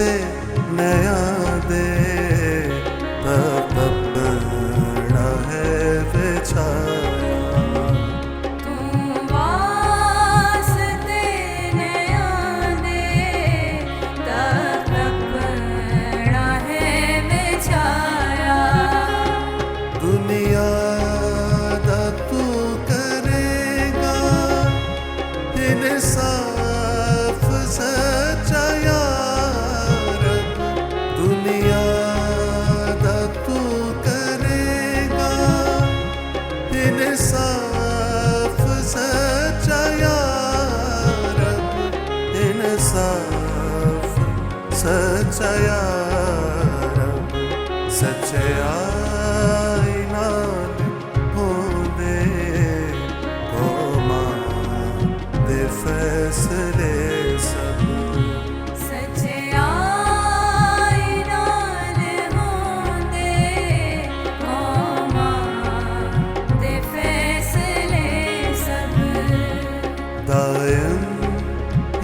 वास्ते नया दे तपना है बेचाया। तू वास्ते नया दे तपना है बेचाया। दुनिया दा तू करेगा इंसाफ सच्चा यार। दुनिया दा तू करेगा इंसाफ सच्चा यार। इंसाफ सच्चा यार। सच्चाई नाल होंदे कौमां दे फैसले सब। सच्चाई नाल होंदे कौमां दे फैसले सब। दायम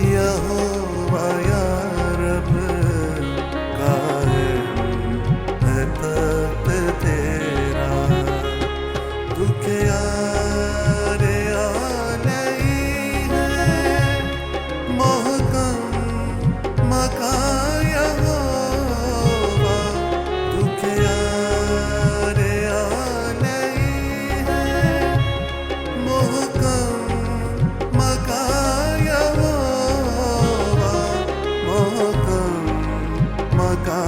यहोवा या रब कायम है तख्त तेरा। दुखिया रे नहीं है मोहकम मका यहोवा। दुखिया रे नहीं है मोहकम मका यहोवा। मोहकम मका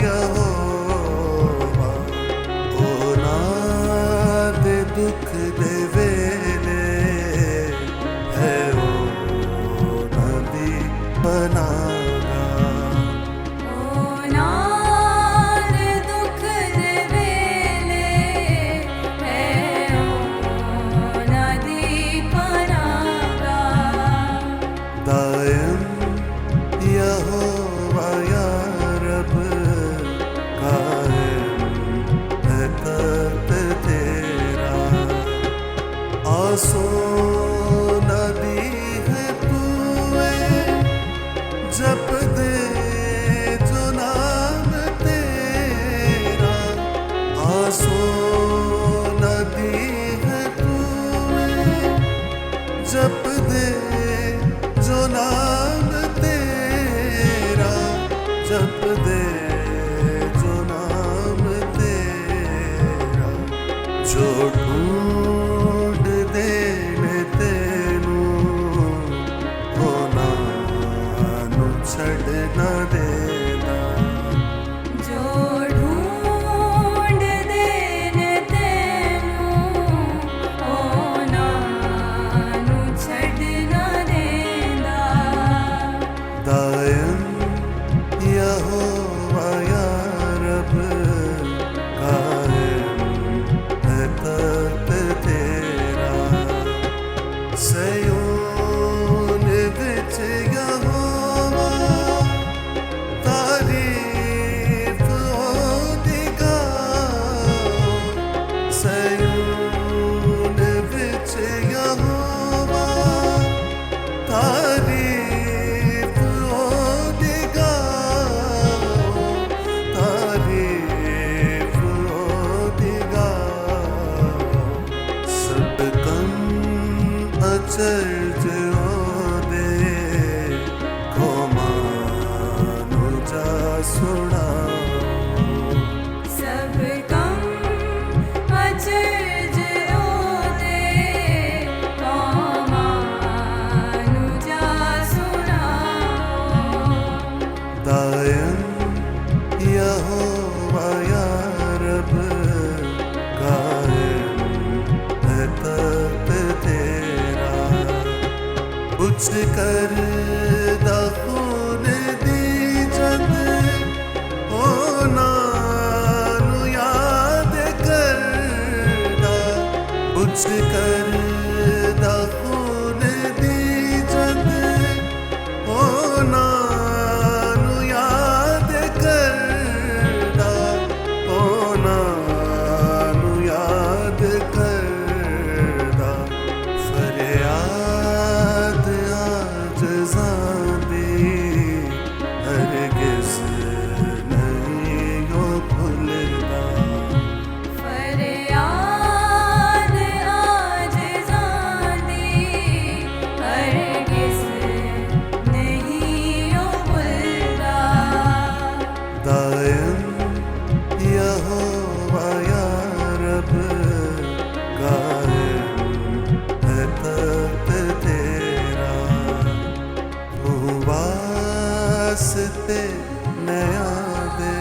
यहोवा। कोना दे दुख दे वेले है ओ नदी बनागा। ओ नाल दुख दे वेले है ओ नदी पनागा। दायम यहोवा या रब कायम है तख्त तेरा। आसो नदी है तूए जप दे जो नाम तेरा। आसो नदी है तूए जप दे जो नाम तेरा। जप दे जो नाम तेरा। जो ढूंढ देने तेनू होना नु छड़ न देना। जो ढूंढ देने तेनू ओ नानू छड़ ना देंदा। दायम यहोवा या रब कायम है तख्त तेरा। सयोन विच यहोवा तारीफ ओदी गाओ। सयोन विच यहोवा तारीफ ओदी गाओ। तारीफ ओदी गाओ। सब कम अचरज ओदे कौमां नु जा सुनाओ। सब कम अचरज ओदे कौमां नू जा सुनाओ। दायम यहोवा या रब कायम है तख्त तेरा। कुछ कर दा खून दी जद होना नु याद करदा। कुछ कर दा खून दी जद होना नु याद करदा। होना नु याद करदा। फरियाद आज नया दे।